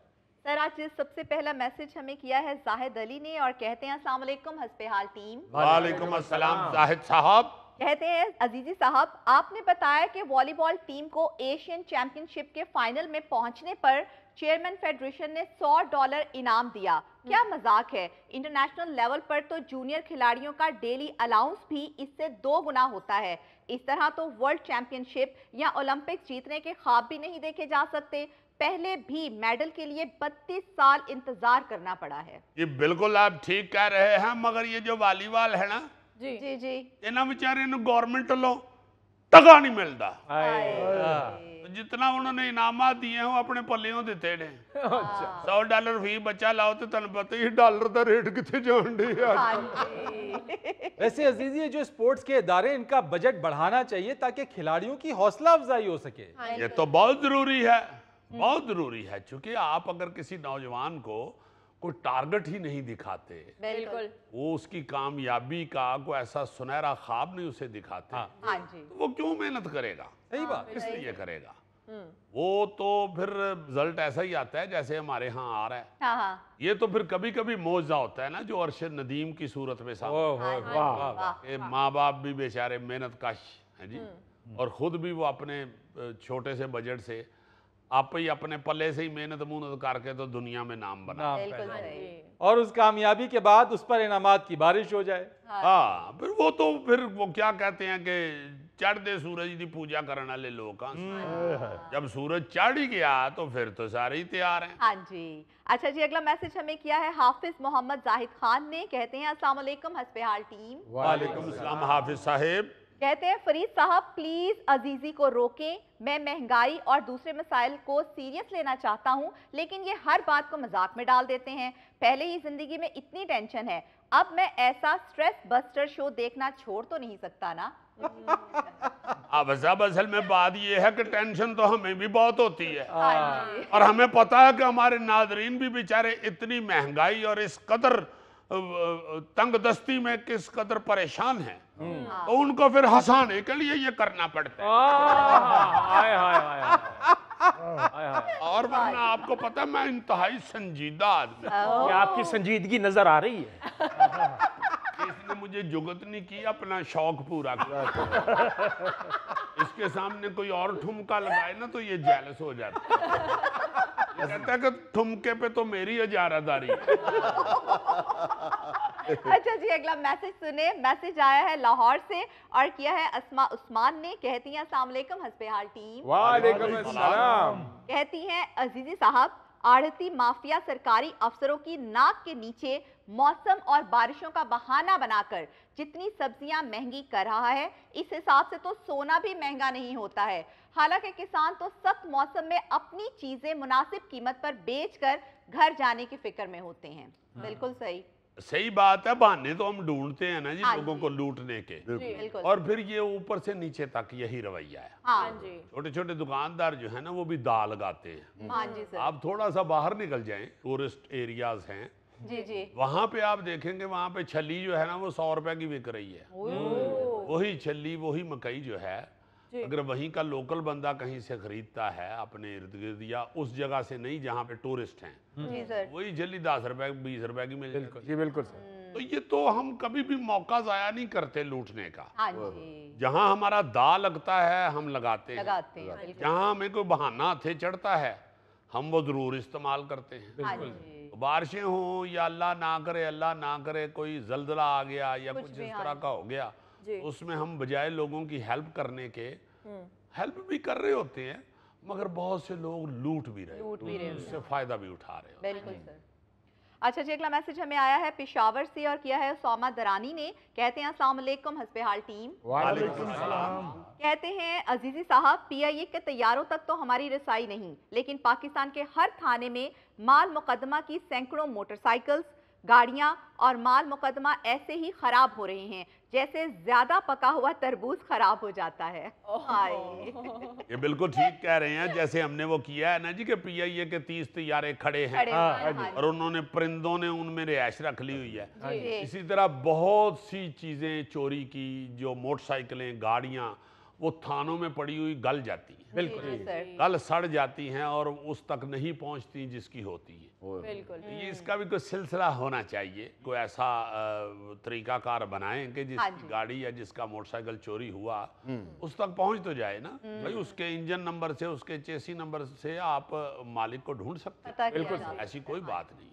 सर आज सबसे पहला मैसेज हमें किया है जाहिद अली ने और कहते हैं अस्सलाम वालेकुम हस्बेहाल टीम। वालेकुम अस्सलाम जाहिद साहब। कहते हैं अजीजी साहब, आपने बताया कि वॉलीबॉल टीम को एशियन चैंपियनशिप के फाइनल में पहुंचने पर चेयरमैन फेडरेशन ने $100 इनाम दिया। क्या मजाक है? इंटरनेशनल लेवल पर तो जूनियर खिलाड़ियों का डेली अलाउंस भी इससे 2 गुना होता है। इस तरह तो वर्ल्ड चैंपियनशिप या ओलंपिक्स जीतने के ख्वाब भी नहीं देखे जा सकते। पहले भी मेडल के लिए 32 साल इंतजार करना पड़ा है। ये बिल्कुल आप ठीक कह रहे हैं, मगर ये जो वॉलीबॉल है ना, जी जी जी, इन्होंने बेचारे गवर्नमेंट लो टका नहीं मिलता। जितना उन्होंने इनामात दिए हैं वो अपने पल्लियों दिते ने। $100 फी बच्चा लाओ तो तुम पता ही डॉलर का रेट कितने जान डी है। वैसे अजीज, ये जो स्पोर्ट्स के इदारे इनका बजट बढ़ाना चाहिए ताकि खिलाड़ियों की हौसला अफजाई हो सके। ये तो बहुत जरूरी है, बहुत जरूरी है, क्योंकि आप अगर किसी नौजवान को कोई टारगेट ही नहीं दिखाते, बिल्कुल, वो उसकी कामयाबी का कोई ऐसा सुनहरा ख्वाब नहीं उसे दिखाते, हाँ जी, तो वो क्यों मेहनत करेगा? सही बात। इसलिए करेगा वो तो फिर रिजल्ट ऐसा ही आता है जैसे हमारे यहाँ आ रहा है। हाँ हाँ, ये तो फिर कभी कभी मौजा होता है ना, जो अरशद नदीम की सूरत में सामने। वाह, माँ बाप भी बेचारे मेहनत कश है जी, और खुद भी वो अपने छोटे से बजट से आप ही अपने पल्ले से ही मेहनत मुहनत करके तो दुनिया में नाम बना, बिल्कुल सही, और उस कामयाबी के बाद उस पर इनामात की बारिश हो जाए। हाँ, फिर वो तो फिर वो क्या कहते हैं कि चढ़ते सूरज की पूजा करने वाले लोग, जब सूरज चढ़ ही गया तो फिर तो सारे ही तैयार हैं। हाँ जी। अच्छा जी, अगला मैसेज हमें किया है हाफिज मोहम्मद जाहिद खान ने। कहते हैं अस्सलाम वालेकुम हस्बेहाल टीम। वालेकुम अस्सलाम हाफिज साहिब। कहते हैं फरीद साहब प्लीज अजीजी को रोकें, मैं महंगाई और दूसरे मसाइल को सीरियस लेना चाहता हूं, लेकिन ये हर बात को मजाक में डाल देते हैं। पहले ही जिंदगी में इतनी टेंशन है, अब मैं ऐसा स्ट्रेस बस्टर शो देखना छोड़ तो नहीं सकता ना। अब साहब असल में बात ये है कि टेंशन तो हमें भी बहुत होती है, हाँ जी, और हमें पता है कि हमारे नाजरीन भी बेचारे इतनी महंगाई और इस कदर तंग दस्ती में किस कदर परेशान हैं, तो उनको फिर हंसाने के लिए ये करना पड़ता है। और वरना आपको पता है मैं इंतहाई संजीदा आदमी, क्या आपकी संजीदगी नजर आ रही है? इसने मुझे जुगत नहीं की अपना शौक पूरा किया। इसके सामने कोई और ठुमका लगाए ना तो ये जेलस हो जाता है, ये कहता है कि ठुमके पे तो मेरी इजारादारी है। अच्छा जी, अगला मैसेज सुने। मैसेज आया है लाहौर से और किया है अस्मा उस्मान ने। कहती हैं अस्सलाम वालेकुम हस्बेहाल टीम। वालेकुम अस्सलाम। कहती हैं अजीजी साहब, आढ़ती माफिया सरकारी अफसरों की नाक के नीचे मौसम और बारिशों का बहाना बनाकर जितनी सब्जियां महंगी कर रहा है, इस हिसाब से तो सोना भी महंगा नहीं होता है। हालांकि किसान तो सख्त मौसम में अपनी चीजें मुनासिब कीमत पर बेचकर घर जाने की फिक्र में होते हैं। बिल्कुल सही, सही बात है, बहाने तो हम ढूंढते हैं ना जी हाँ लोगों जी। को लूटने के, बिल्कुल, और फिर ये ऊपर से नीचे तक यही रवैया है। हाँ जी, छोटे छोटे दुकानदार जो है ना वो भी दाल लगाते हैं। हाँ जी सर, आप थोड़ा सा बाहर निकल जाएं, टूरिस्ट एरियाज हैं, जी जी, वहां पे आप देखेंगे वहां पे छली जो है ना वो 100 रुपए की बिक रही है। वही छली वही मकई जो है अगर वहीं का लोकल बंदा कहीं से खरीदता है अपने इर्द गिर्द या उस जगह से नहीं जहाँ पे टूरिस्ट हैं, जी सर। वही जल्दी 10 रुपए 20 रुपए की मिल जाती है। जी बिल्कुल सर। तो ये तो हम कभी भी मौका जाया नहीं करते लूटने का। हाँ जी, जहाँ हमारा दा लगता है हम लगाते हैं, बिल्कुल। जहाँ हमें कोई बहाना थे चढ़ता है हम वो जरूर इस्तेमाल करते हैं। हाँ जी, बारिशें हों या अल्लाह ना करे कोई जल्दला आ गया या कुछ भी, इस हाँ तरह का हो गया, जी। उसमें हम बजाय लोगों की हेल्प करने के हेल्प भी कर रहे होते हैं, मगर बहुत से लोग लूट भी रहे होते हैं, उससे फायदा भी उठा रहे होते हैं। बिल्कुल सर। अच्छा जी, अगला मैसेज हमें आया है पेशावर से और किया है सौमा दरानी ने। कहते हैं अस्सलाम वालेकुम हस्बे हाल टीम। वालेकुम सलाम। कहते हैं अजीजी साहब, PIA के तैयारों तक तो हमारी रसाई नहीं, लेकिन पाकिस्तान के हर थाने में माल मुकदमा की सैकड़ों मोटरसाइकिल्स, गाड़ियां और माल मुकदमा ऐसे ही खराब हो रहे हैं जैसे ज्यादा पका हुआ तरबूज खराब हो जाता है। हाय। ये बिल्कुल ठीक कह रहे हैं, जैसे हमने वो किया है ना जी कि PIA के 30 तैयारे खड़े हैं और उन्होंने परिंदों ने उनमें रिहाइश रख ली हुई है। इसी तरह बहुत सी चीजें चोरी की, जो मोटरसाइकिलें, गाड़ियां वो थानों में पड़ी हुई गल जाती हैं, बिल्कुल गल सड़ जाती हैं और उस तक नहीं पहुंचती जिसकी होती है। बिल्कुल। ये इसका भी कोई सिलसिला होना चाहिए, कोई ऐसा तरीकाकार बनाएं कि जिसकी गाड़ी या जिसका मोटरसाइकिल चोरी हुआ उस तक पहुंच तो जाए ना भाई, उसके इंजन नंबर से, उसके चेसी नंबर से आप मालिक को ढूंढ सकते हैं। बिल्कुल, ऐसी कोई बात नहीं,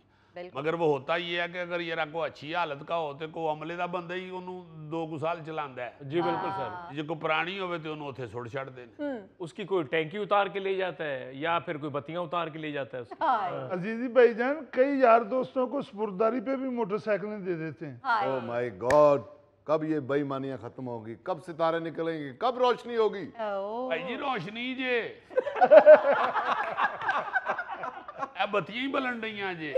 मगर वो होता ही है कि अगर ये को अच्छी हालत का हो तो को अमले का बंदा ही उन्होंने 2 साल चलांदा है। जी बिल्कुल सर। जे को पुरानी होवे तो उन्होंने उथे छोड़ छड़ देने। उसकी कोई टैंकी उतार के ले जाता है या फिर कोई बत्तियां उतार के ले जाता है उसकी। अजीजी भाईजान, कई यार दोस्तों को स्पुर्दारी पे भी मोटरसाइकिलें दे देते हैं। ओह माय गॉड, कब ये बेईमानियां खत्म होगी, कब सितारे निकलेंगे, कब रोशनी होगी? भाई जी रोशनी जे बत्तियां ही बलन रही जे।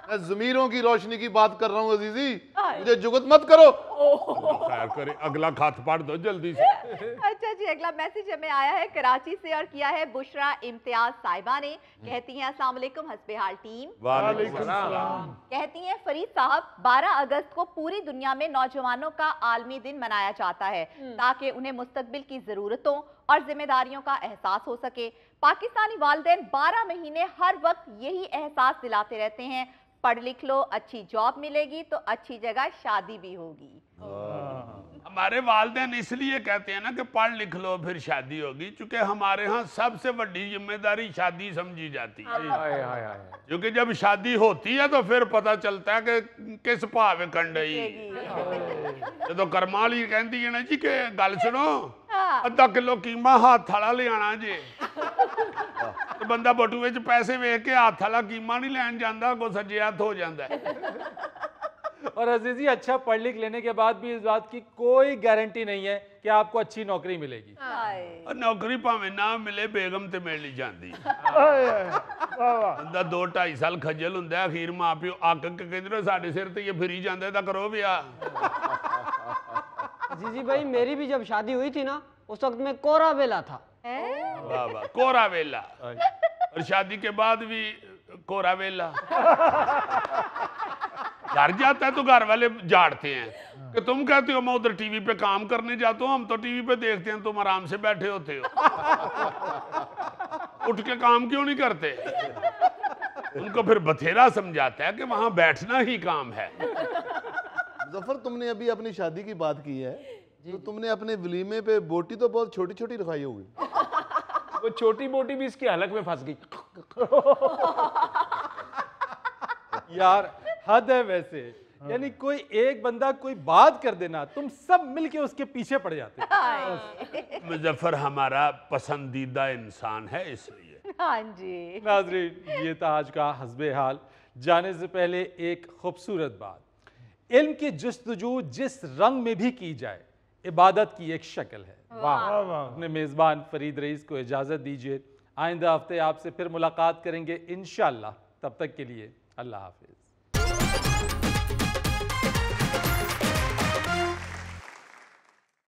मैं ज़मीरों की रोशनी की बात कर रहा हूँ अजीजी, मुझे जुगत मत करो। खैर करे, अगला खात पढ़ दो जल्दी से। अच्छा जी, अगला मैसेज हमें आया है कराची से और किया है बुशरा इम्तियाज साहिबा ने। कहती हैं अस्सलाम वालेकुम हस्बे हाल टीम। वालेकुम सलाम। कहती हैं फरीद साहब, 12 अगस्त को पूरी दुनिया में नौजवानों का आलमी दिन मनाया जाता है ताकि उन्हें मुस्तकबिल की जरूरतों और जिम्मेदारियों का एहसास हो सके। पाकिस्तानी वालिदैन 12 महीने हर वक्त यही एहसास दिलाते रहते हैं, पढ़ लिख लो, अच्छी जॉब मिलेगी तो अच्छी जगह शादी भी होगी। हमारे वालिदैन इसलिए कहते हैं ना कि पढ़ लिख लो फिर शादी होगी, क्योंकि हमारे यहाँ सबसे बड़ी जिम्मेदारी शादी समझी जाती है। क्योंकि जब शादी होती है तो फिर पता चलता है कि किस भावे कंडई। ये तो करमाली कहती है ना जी कि गल सुनो, आधा किलो कीमा हाथ वाला ले आना जी। तो बंदा बटूए च पैसे वेख के हाथ वाला कीमा नहीं लैन जाता, को सज्जे हाथ हो जाता है। और अजीजी, अच्छा पढ़ लिख लेने के बाद भी इस बात की कोई गारंटी नहीं है कि आपको अच्छी नौकरी मिलेगी। और नौकरी भावे ना मिले, बेगम ते मिल नहीं जाती। बंदा 2-2.5 साल खज्जल हुंदा है, अखीर मां प्यो आक के कहंदे साडे सिर ते ये फिरी जांदा तां करो ब्याह। जीजी भाई, मेरी भी जब शादी हुई थी ना, उस वक्त में कोरा वेला था। वाह वाह, कोरा वेला। और शादी के बाद भी कोरा वेला। घर जाता है तो घर वाले झाड़ते हैं कि तुम कहते हो मैं उधर टीवी पे काम करने जाता हूँ, हम तो टीवी पे देखते हैं, तुम आराम से बैठे होते हो। उठ के काम क्यों नहीं करते? उनको फिर बथेरा समझाता है कि वहां बैठना ही काम है। मुजफ्फर, तुमने अभी अपनी शादी की बात की है, तो तुमने अपने वलीमे पे बोटी तो बहुत छोटी छोटी रखाई होगी। वो छोटी बोटी भी इसकी हलक में फंस गई। यार हद है वैसे, यानी कोई एक बंदा कोई बात कर देना, तुम सब मिलके उसके पीछे पड़ जाते। मुजफ्फर हमारा पसंदीदा इंसान है इसलिए। हाँ जी। नाज़रीन, ये था आज का हस्बे हाल। जाने से पहले एक खूबसूरत बात, इल्म की जस्तजू जिस रंग में भी की जाए इबादत की एक शक्ल है। वाह। अपने मेज़बान फरीद रईस को इजाज़त दीजिए, आइंदा हफ्ते आपसे फिर मुलाकात करेंगे इंशाअल्लाह। तब तक के लिए अल्लाह हाफिज़।